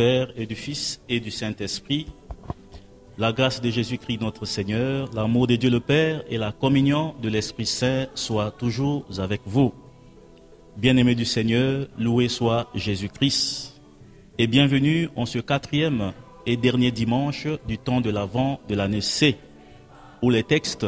Père et du Fils et du Saint-Esprit. La grâce de Jésus-Christ notre Seigneur, l'amour de Dieu le Père et la communion de l'Esprit Saint soient toujours avec vous. Bien-aimés du Seigneur, loué soit Jésus-Christ. Et bienvenue en ce 4e et dernier dimanche du temps de l'Avent de l'année C, où les textes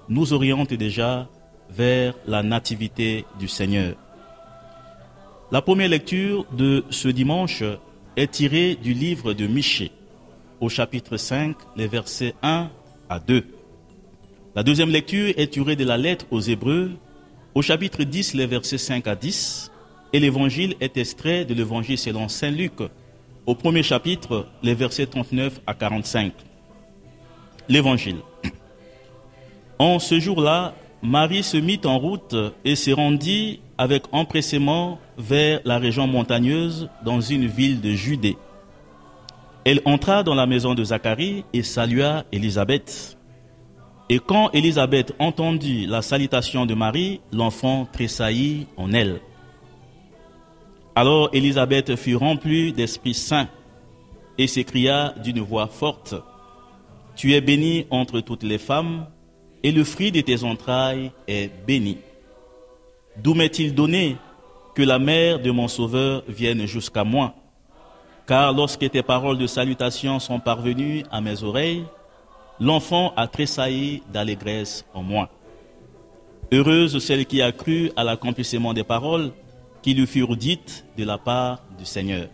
nous orientent déjà vers la nativité du Seigneur. La première lecture de ce dimanche est tirée du livre de Michée, au chapitre 5, les versets 1 à 2. La deuxième lecture est tirée de la lettre aux Hébreux, au chapitre 10, les versets 5 à 10, et l'évangile est extrait de l'évangile selon saint Luc, au premier chapitre, les versets 39 à 45. L'évangile. En ce jour-là, Marie se mit en route et se rendit avec empressement vers la région montagneuse dans une ville de Judée. Elle entra dans la maison de Zacharie et salua Élisabeth. Et quand Élisabeth entendit la salutation de Marie, l'enfant tressaillit en elle. Alors Élisabeth fut remplie d'Esprit Saint et s'écria d'une voix forte, « Tu es bénie entre toutes les femmes, et le fruit de tes entrailles est béni. D'où m'est-il donné que la mère de mon Sauveur vienne jusqu'à moi? Car lorsque tes paroles de salutation sont parvenues à mes oreilles, l'enfant a tressailli d'allégresse en moi. Heureuse celle qui a cru à l'accomplissement des paroles qui lui furent dites de la part du Seigneur.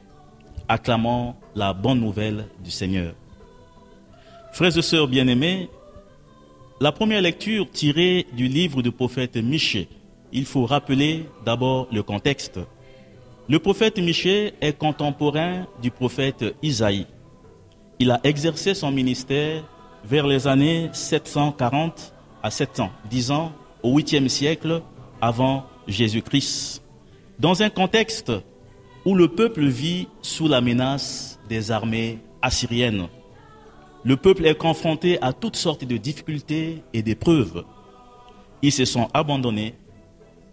Acclamons la bonne nouvelle du Seigneur. Frères et sœurs bien-aimés, la première lecture tirée du livre du prophète Michée, il faut rappeler d'abord le contexte. Le prophète Michée est contemporain du prophète Isaïe. Il a exercé son ministère vers les années 740 à 710 ans, au 8e siècle avant Jésus-Christ, dans un contexte où le peuple vit sous la menace des armées assyriennes. Le peuple est confronté à toutes sortes de difficultés et d'épreuves. Ils se sont abandonnés,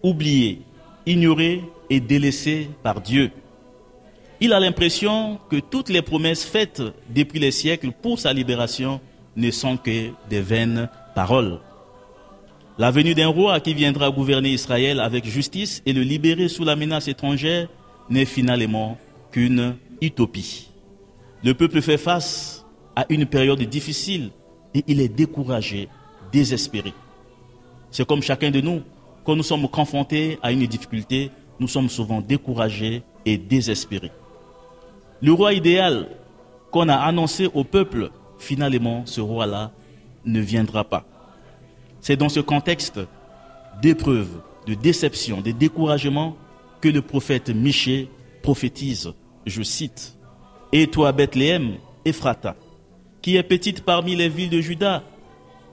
oubliés, ignorés et délaissés par Dieu. Il a l'impression que toutes les promesses faites depuis les siècles pour sa libération ne sont que des vaines paroles. La venue d'un roi qui viendra gouverner Israël avec justice et le libérer sous la menace étrangère n'est finalement qu'une utopie. Le peuple fait face à une période difficile et il est découragé, désespéré. C'est comme chacun de nous, quand nous sommes confrontés à une difficulté, nous sommes souvent découragés et désespérés. Le roi idéal qu'on a annoncé au peuple, finalement, ce roi-là ne viendra pas. C'est dans ce contexte d'épreuve, de déception, de découragement que le prophète Michée prophétise, je cite, « Et toi, Bethléem, Ephrata, qui est petite parmi les villes de Juda,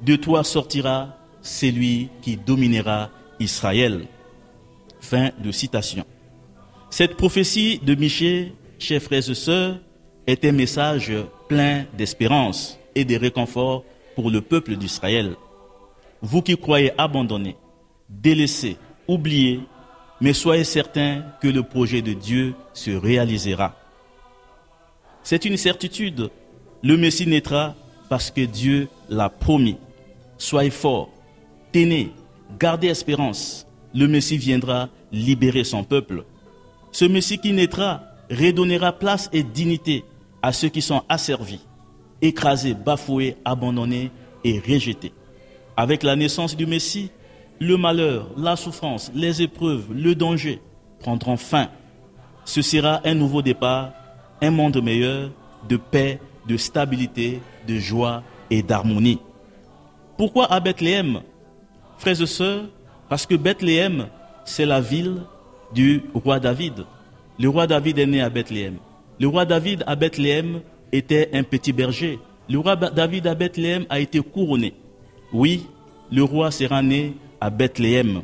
de toi sortira celui qui dominera Israël. » Fin de citation. Cette prophétie de Michée, chers frères et sœurs, est un message plein d'espérance et de réconfort pour le peuple d'Israël. Vous qui croyez abandonnés, délaissés, oubliés, mais soyez certains que le projet de Dieu se réalisera. C'est une certitude. Le Messie naîtra parce que Dieu l'a promis. Soyez forts, tenez, gardez espérance. Le Messie viendra libérer son peuple. Ce Messie qui naîtra redonnera place et dignité à ceux qui sont asservis, écrasés, bafoués, abandonnés et rejetés. Avec la naissance du Messie, le malheur, la souffrance, les épreuves, le danger prendront fin. Ce sera un nouveau départ, un monde meilleur, de paix, de stabilité, de joie et d'harmonie. Pourquoi à Bethléem? Frères et sœurs, parce que Bethléem, c'est la ville du roi David. Le roi David est né à Bethléem. Le roi David à Bethléem était un petit berger. Le roi David à Bethléem a été couronné. Oui, le roi sera né à Bethléem.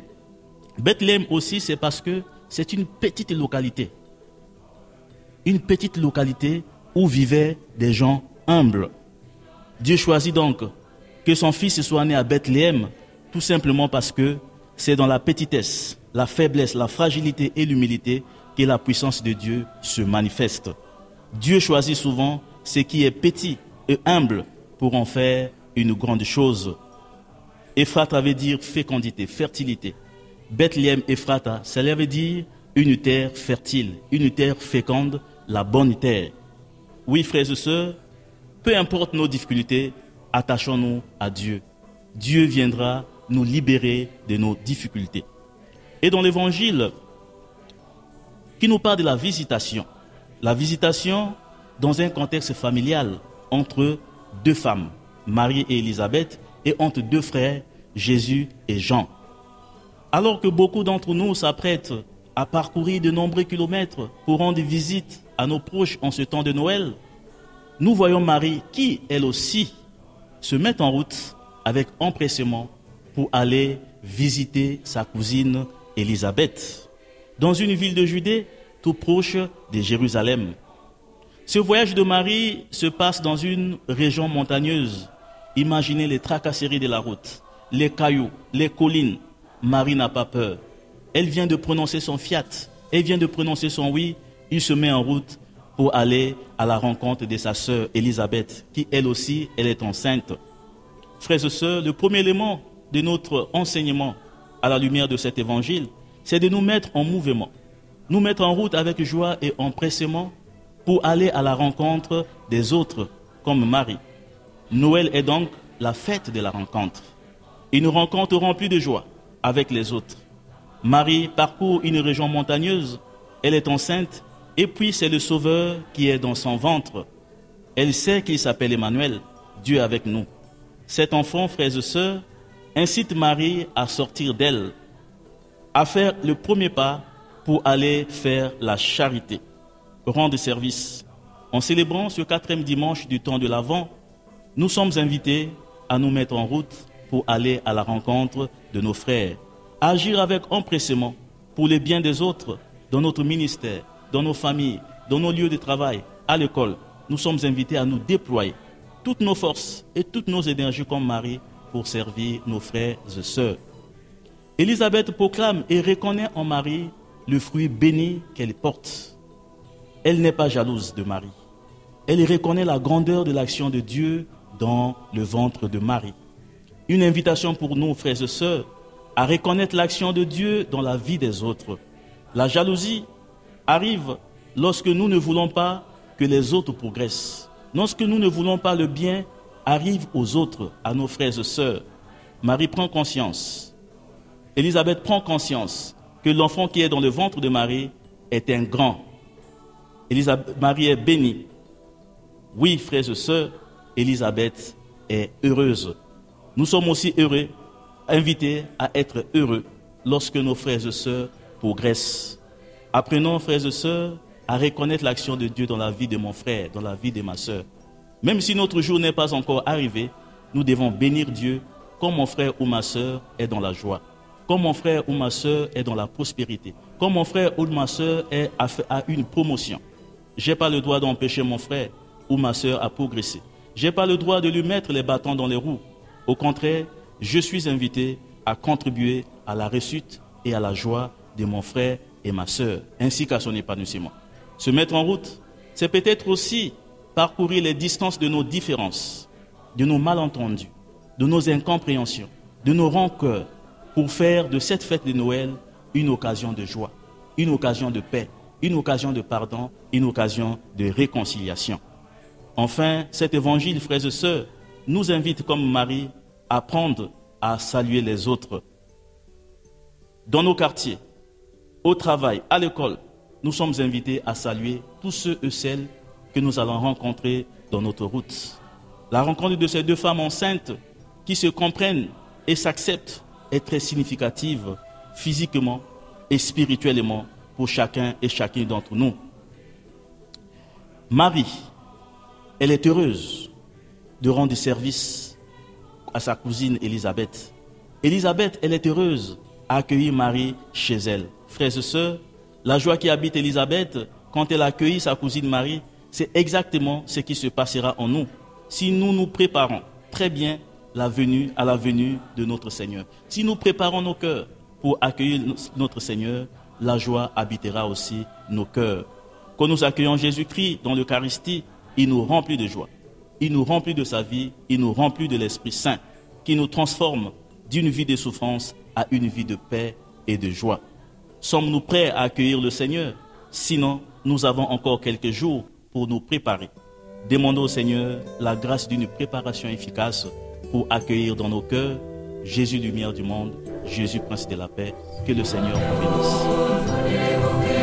Bethléem aussi, c'est parce que c'est une petite localité. Une petite localité où vivaient des gens humbles. Dieu choisit donc que son fils soit né à Bethléem, tout simplement parce que c'est dans la petitesse, la faiblesse, la fragilité et l'humilité que la puissance de Dieu se manifeste. Dieu choisit souvent ce qui est petit et humble pour en faire une grande chose. Ephrata veut dire fécondité, fertilité. Bethléem Ephrata, cela veut dire une terre fertile, une terre féconde, la bonne terre. Oui, frères et sœurs, peu importe nos difficultés, attachons-nous à Dieu. Dieu viendra nous libérer de nos difficultés. Et dans l'évangile qui nous parle de la visitation dans un contexte familial entre deux femmes, Marie et Élisabeth, et entre deux frères, Jésus et Jean. Alors que beaucoup d'entre nous s'apprêtent à parcourir de nombreux kilomètres pour rendre visite à nos proches en ce temps de Noël, nous voyons Marie qui, elle aussi, se met en route avec empressement pour aller visiter sa cousine Élisabeth, dans une ville de Judée tout proche de Jérusalem. Ce voyage de Marie se passe dans une région montagneuse. Imaginez les tracasseries de la route, les cailloux, les collines. Marie n'a pas peur. Elle vient de prononcer son fiat, elle vient de prononcer son oui. Il se met en route pour aller à la rencontre de sa sœur Élisabeth, qui elle aussi, elle est enceinte. Frères et sœurs, le premier élément de notre enseignement à la lumière de cet évangile, c'est de nous mettre en mouvement, nous mettre en route avec joie et empressement pour aller à la rencontre des autres, comme Marie. Noël est donc la fête de la rencontre. Une rencontre remplie de joie avec les autres. Marie parcourt une région montagneuse, elle est enceinte, et puis c'est le Sauveur qui est dans son ventre. Elle sait qu'il s'appelle Emmanuel, Dieu avec nous. Cet enfant, frères et sœurs, incite Marie à sortir d'elle, à faire le premier pas pour aller faire la charité, rendre service. En célébrant ce 4e dimanche du temps de l'Avent, nous sommes invités à nous mettre en route pour aller à la rencontre de nos frères, à agir avec empressement pour le bien des autres, dans notre ministère, dans nos familles, dans nos lieux de travail, à l'école. Nous sommes invités à nous déployer toutes nos forces et toutes nos énergies comme Marie pour servir nos frères et sœurs. Élisabeth proclame et reconnaît en Marie le fruit béni qu'elle porte. Elle n'est pas jalouse de Marie. Elle reconnaît la grandeur de l'action de Dieu dans le ventre de Marie. Une invitation pour nous, frères et sœurs, à reconnaître l'action de Dieu dans la vie des autres. La jalousie arrive lorsque nous ne voulons pas que les autres progressent. Lorsque nous ne voulons pas le bien, arrive aux autres, à nos frères et sœurs. Marie prend conscience. Élisabeth prend conscience que l'enfant qui est dans le ventre de Marie est un grand. Marie est bénie. Oui, frères et sœurs, Élisabeth est heureuse. Nous sommes aussi heureux, invités à être heureux lorsque nos frères et sœurs progressent. Apprenons, frères et sœurs, à reconnaître l'action de Dieu dans la vie de mon frère, dans la vie de ma sœur. Même si notre jour n'est pas encore arrivé, nous devons bénir Dieu comme mon frère ou ma sœur est dans la joie, comme mon frère ou ma sœur est dans la prospérité, comme mon frère ou ma sœur a une promotion. Je n'ai pas le droit d'empêcher mon frère ou ma sœur à progresser. Je n'ai pas le droit de lui mettre les bâtons dans les roues. Au contraire, je suis invité à contribuer à la réussite et à la joie de mon frère et ma sœur, ainsi qu'à son épanouissement. Se mettre en route, c'est peut-être aussi parcourir les distances de nos différences, de nos malentendus, de nos incompréhensions, de nos rancœurs, pour faire de cette fête de Noël une occasion de joie, une occasion de paix, une occasion de pardon, une occasion de réconciliation. Enfin, cet évangile, frères et sœurs, nous invite comme Marie à apprendre à saluer les autres. Dans nos quartiers, au travail, à l'école, nous sommes invités à saluer tous ceux et celles que nous allons rencontrer dans notre route. La rencontre de ces deux femmes enceintes qui se comprennent et s'acceptent est très significative physiquement et spirituellement pour chacun et chacune d'entre nous. Marie, elle est heureuse de rendre service à sa cousine Élisabeth. Élisabeth, elle est heureuse à accueillir Marie chez elle. Frères et sœurs, la joie qui habite Élisabeth quand elle accueille sa cousine Marie, c'est exactement ce qui se passera en nous si nous nous préparons très bien à la venue de notre Seigneur. Si nous préparons nos cœurs pour accueillir notre Seigneur, la joie habitera aussi nos cœurs. Quand nous accueillons Jésus-Christ dans l'Eucharistie, il nous remplit de joie. Il nous remplit de sa vie, il nous remplit de l'Esprit Saint, qui nous transforme d'une vie de souffrance à une vie de paix et de joie. Sommes-nous prêts à accueillir le Seigneur? Sinon, nous avons encore quelques jours pour nous préparer. Demandons au Seigneur la grâce d'une préparation efficace pour accueillir dans nos cœurs Jésus, lumière du monde, Jésus, Prince de la paix. Que le Seigneur vous bénisse.